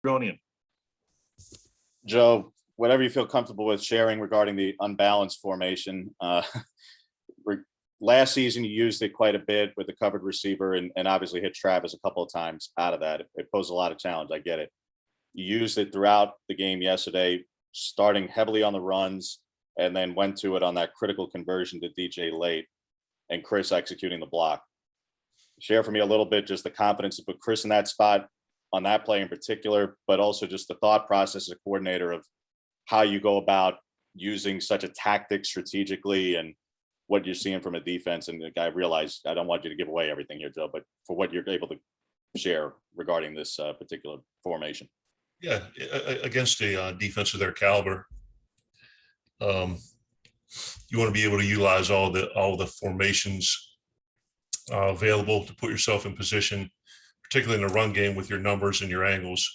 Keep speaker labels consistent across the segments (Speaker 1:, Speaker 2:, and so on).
Speaker 1: Oregonian.
Speaker 2: Joe, whatever you feel comfortable with sharing regarding the unbalanced formation. Last season, you used it quite a bit with the covered receiver and obviously hit Travis a couple of times out of that. It posed a lot of challenge. I get it. You used it throughout the game yesterday, starting heavily on the runs and then went to it on that critical conversion to DJ late and Chris executing the block. Share for me a little bit just the confidence to put Chris in that spot on that play in particular, but also just the thought process as a coordinator of how you go about using such a tactic strategically and what you're seeing from a defense. And I realize I don't want you to give away everything here, Joe, but for what you're able to share regarding this particular formation.
Speaker 3: Yeah, against a defense of their caliber, you want to be able to utilize all the formations available to put yourself in position, particularly in a run game with your numbers and your angles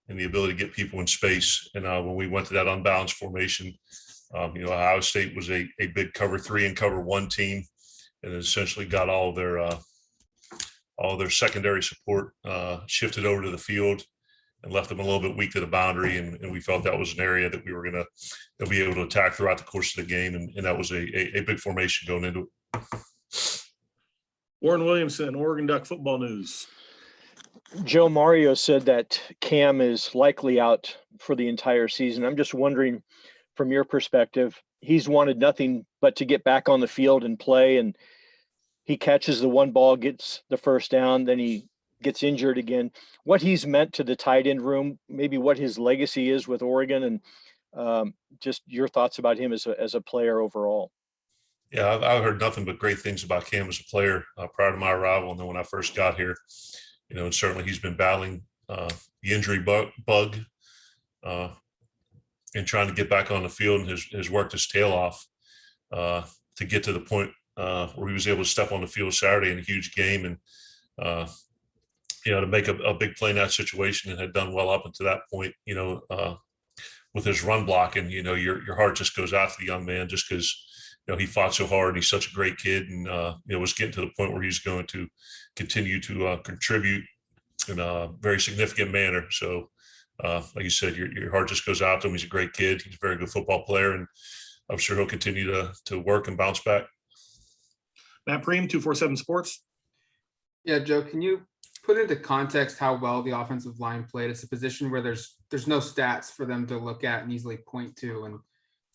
Speaker 3: and the ability to get people in space. And when we went to that unbalanced formation, Ohio State was a big cover 3 and cover 1 team, and essentially got all their secondary support shifted over to the field and left them a little bit weak to the boundary. And we felt that was an area that we were going to be able to attack throughout the course of the game. And that was a big formation going into it.
Speaker 1: Warren Williamson, Oregon Duck football news.
Speaker 4: Joe Mario said that Cam is likely out for the entire season. I'm just wondering, from your perspective, he's wanted nothing but to get back on the field and play, and he catches the one ball, gets the first down, then he gets injured again. What he's meant to the tight end room, maybe what his legacy is with Oregon, and just your thoughts about him as a player overall.
Speaker 3: Yeah, I've heard nothing but great things about Cam as a player prior to my arrival, and then when I first got here, and certainly he's been battling the injury bug and trying to get back on the field, and has worked his tail off to get to the point where he was able to step on the field Saturday in a huge game and to make a big play in that situation, and had done well up until that point, with his run blocking. Your heart just goes out to the young man just because he fought so hard, and he's such a great kid, and was getting to the point where he's going to continue to contribute in a very significant manner. So like you said, your heart just goes out to him. He's a great kid. He's a very good football player, and I'm sure he'll continue to work and bounce back.
Speaker 1: Matt Preem, 247 Sports.
Speaker 5: Yeah, Joe, can you put into context how well the offensive line played? It's a position where there's no stats for them to look at and easily point to. And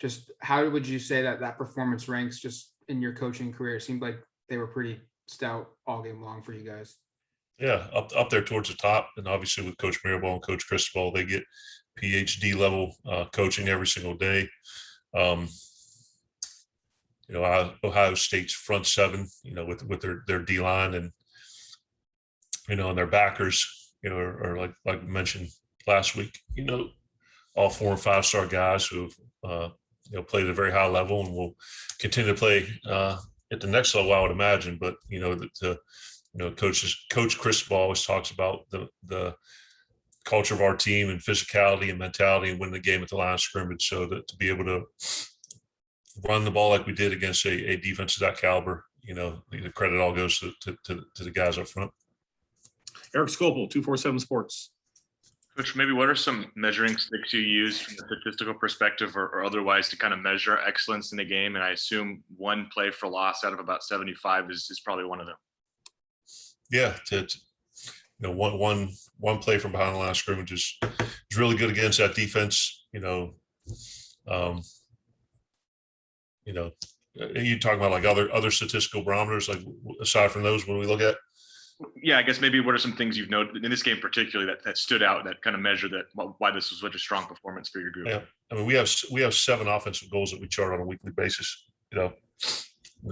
Speaker 5: just how would you say that performance ranks just in your coaching career? It seemed like they were pretty stout all game long for you guys.
Speaker 3: Yeah, up there towards the top. And obviously with Coach Mirabal and Coach Cristobal, they get PhD level coaching every single day. Ohio State's front seven, with their D line and, and their backers, are like we mentioned last week, all 4 and 5 star guys who have, played at a very high level and will continue to play at the next level, I would imagine. But, Coach Cristobal always talks about the culture of our team and physicality and mentality and win the game at the line of scrimmage. So that to be able to run the ball like we did against a defense of that caliber, the credit all goes to the guys up front.
Speaker 1: Eric Scopel, 247 Sports.
Speaker 6: Coach, maybe what are some measuring sticks you use from a statistical perspective or otherwise to kind of measure excellence in the game? And I assume one play for loss out of about 75 is probably one of them.
Speaker 3: Yeah, one play from behind the line of scrimmage is really good against that defense. You talking about like other statistical barometers, like aside from those, when we look at.
Speaker 6: Yeah, I guess maybe what are some things you've noted in this game particularly that stood out that kind of measure why this was such a strong performance for your group?
Speaker 3: Yeah, I mean we have 7 offensive goals that we chart on a weekly basis. The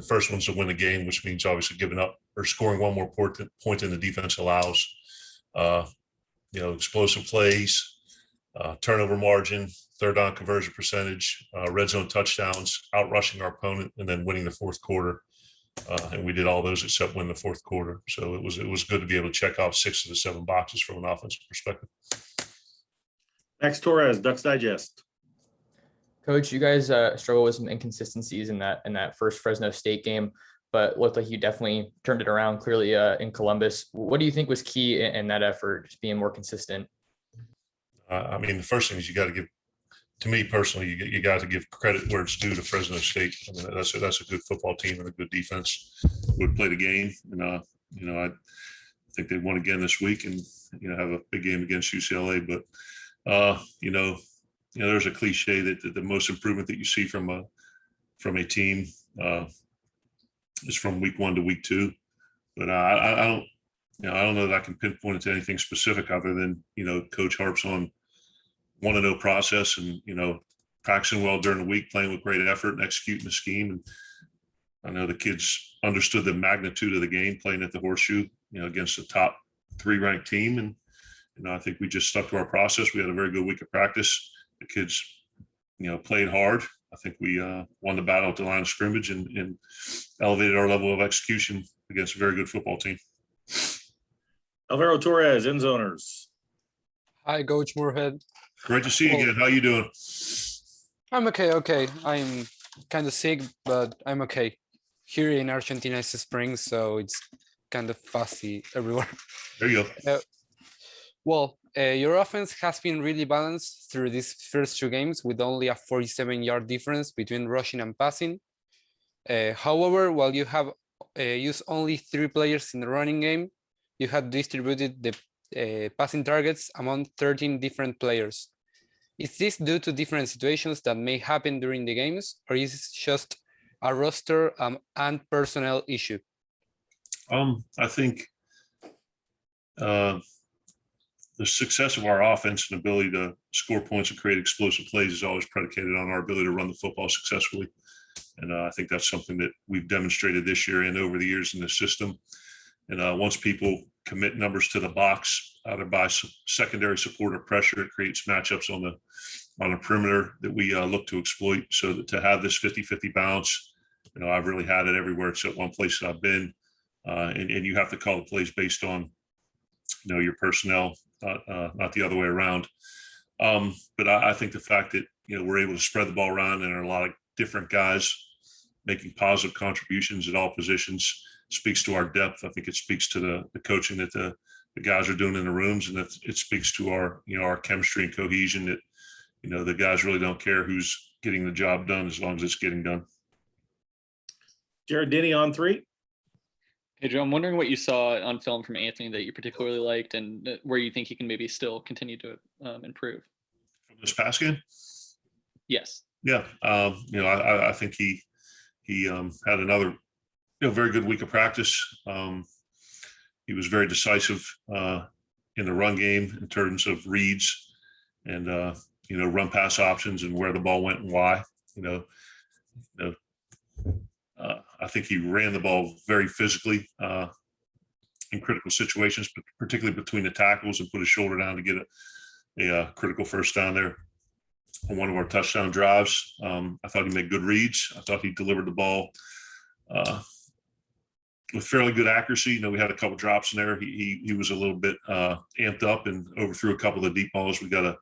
Speaker 3: first one's to win the game, which means obviously giving up or scoring one more point than the defense allows. Explosive plays, turnover margin, third down conversion percentage, red zone touchdowns, outrushing our opponent, and then winning the fourth quarter. And we did all those except win the fourth quarter. So it was good to be able to check off 6 of the 7 boxes from an offensive perspective.
Speaker 1: Max Torres, Ducks Digest.
Speaker 7: Coach, you guys struggled with some inconsistencies in that first Fresno State game, but looked like you definitely turned it around clearly in Columbus. What do you think was key in that effort, just being more consistent?
Speaker 3: I mean, the first thing is you got to give, to me personally, you got to give credit where it's due to Fresno State. I mean, that's a good football team and a good defense. Would play the game, and I think they won again this week, and have a big game against UCLA. But there's a cliche that the most improvement that you see from a team is from week 1 to week 2. But I don't know that I can pinpoint it to anything specific other than Coach harps on 1-0 process and practicing well during the week, playing with great effort and executing the scheme. And I know the kids understood the magnitude of the game playing at the Horseshoe, against the top 3 ranked team. And I think we just stuck to our process. We had a very good week of practice. The kids, played hard. I think we won the battle at the line of scrimmage and elevated our level of execution against a very good football team.
Speaker 1: Alvaro Torres, end zoners.
Speaker 8: Hi, Coach Moorhead.
Speaker 3: Great to see you again. How you doing?
Speaker 8: I'm okay. I'm kind of sick, but I'm okay. Here in Argentina, it's spring, so it's kind of fussy everywhere.
Speaker 3: There you go.
Speaker 8: Your offense has been really balanced through these first 2 games with only a 47-yard difference between rushing and passing. However, while you have used only 3 players in the running game, you had distributed the passing targets among 13 different players. Is this due to different situations that may happen during the games, or is it just a roster and personnel issue?
Speaker 3: I think the success of our offense and ability to score points and create explosive plays is always predicated on our ability to run the football successfully. And I think that's something that we've demonstrated this year and over the years in the system. And once people commit numbers to the box, either by secondary support or pressure, it creates matchups on the perimeter that we look to exploit. So that to have this 50-50 balance, I've really had it everywhere except one place that I've been. And you have to call the plays based on, your personnel, not the other way around. But I think the fact that, we're able to spread the ball around and there are a lot of different guys making positive contributions at all positions speaks to our depth. I think it speaks to the coaching that the guys are doing in the rooms, and that it speaks to our, our chemistry and cohesion that, the guys really don't care who's getting the job done as long as it's getting done.
Speaker 1: Jared Denny on 3.
Speaker 9: Hey, Joe, I'm wondering what you saw on film from Anthony that you particularly liked and where you think he can maybe still continue to improve.
Speaker 3: From this past game?
Speaker 9: Yes.
Speaker 3: Yeah. I think he had another, very good week of practice. He was very decisive in the run game in terms of reads and, run pass options and where the ball went and why. I think he ran the ball very physically in critical situations, but particularly between the tackles, and put his shoulder down to get a critical first down there on one of our touchdown drives. I thought he made good reads. I thought he delivered the ball with fairly good accuracy. We had a couple drops in there. He was a little bit amped up and overthrew a couple of the deep balls. We got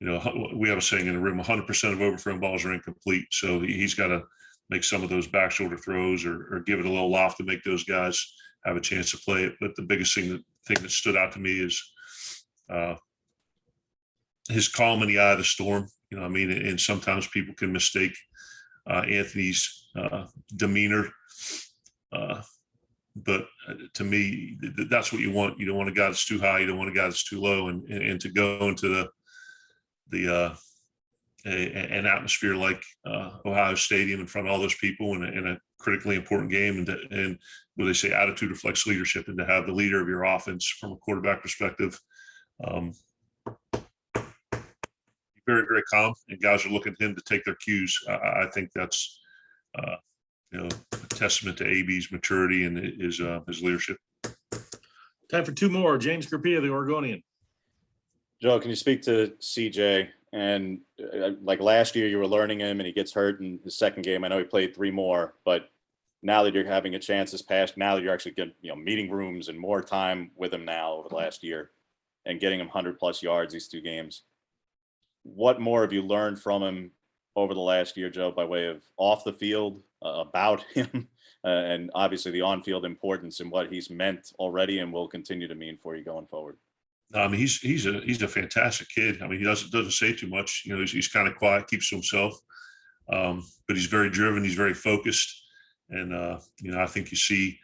Speaker 3: we have a saying in the room, 100% of overthrown balls are incomplete. So he's got to make some of those back shoulder throws or give it a little loft to make those guys have a chance to play it. But the biggest thing that stood out to me is his calm in the eye of the storm. And sometimes people can mistake Anthony's demeanor. But to me, that's what you want. You don't want a guy that's too high. You don't want a guy that's too low. And to go into an atmosphere like Ohio Stadium in front of all those people in a critically important game, and what they say, attitude reflects leadership, and to have the leader of your offense from a quarterback perspective, very, very calm, and guys are looking at him to take their cues. I think that's a testament to AB's maturity and his leadership.
Speaker 1: Time for 2 more. James Carpia, the Oregonian.
Speaker 2: Joe, can you speak to CJ? And like last year, you were learning him, and he gets hurt in his second game. I know he played 3 more, but now that you're having a chance this past, now that you're actually getting meeting rooms and more time with him now over the last year, and getting him 100+ yards these 2 games, what more have you learned from him over the last year, Joe, by way of off the field about him, and obviously the on-field importance and what he's meant already and will continue to mean for you going forward?
Speaker 3: I mean, he's a fantastic kid. I mean, he doesn't say too much. You know, he's kind of quiet, keeps to himself, but he's very driven. He's very focused, and you know, I think you see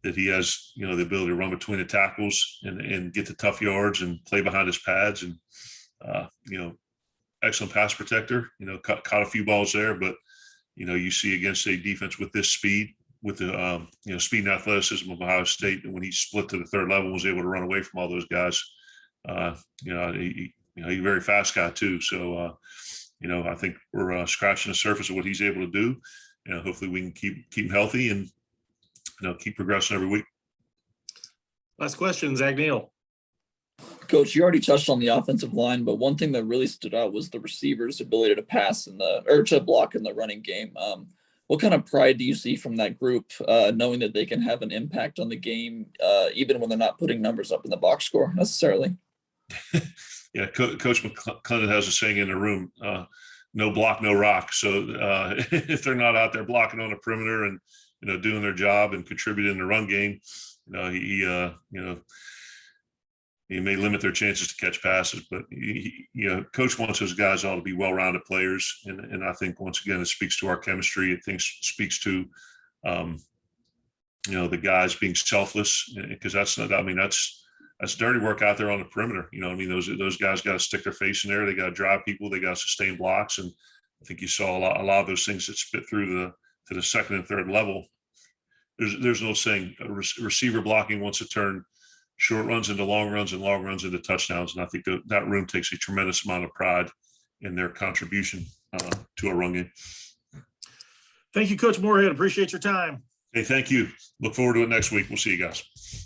Speaker 3: that he has, you know, the ability to run between the tackles and get the tough yards and play behind his pads, and you know, excellent pass protector. You know, caught a few balls there, but you know, you see against a defense with this speed, with the you know, speed and athleticism of Ohio State, and when he split to the third level, was able to run away from all those guys. You know, he's a very fast guy too. So, you know, I think we're scratching the surface of what he's able to do. You know, hopefully we can keep him healthy and, you know, keep progressing every week.
Speaker 1: Last question, Zach Neal.
Speaker 10: Coach, you already touched on the offensive line, but one thing that really stood out was the receivers' ability to pass to block in the running game. What kind of pride do you see from that group, knowing that they can have an impact on the game, even when they're not putting numbers up in the box score necessarily?
Speaker 3: Yeah, Coach McClendon has a saying in the room: "No block, no rock." So if they're not out there blocking on the perimeter and, you know, doing their job and contributing in the run game, you know, you know, he may limit their chances to catch passes, but you know, Coach wants those guys all to be well-rounded players, and I think once again it speaks to our chemistry. It speaks to you know, the guys being selfless, because that's not. I mean, that's dirty work out there on the perimeter. You know, I mean, those guys got to stick their face in there. They got to drive people. They got to sustain blocks, and I think you saw a lot of those things that spit through to the second and third level. There's no saying receiver blocking wants to turn short runs into long runs and long runs into touchdowns. And I think that room takes a tremendous amount of pride in their contribution to a run game.
Speaker 1: Thank you, Coach Moorhead. Appreciate your time.
Speaker 3: Hey, thank you. Look forward to it next week. We'll see you guys.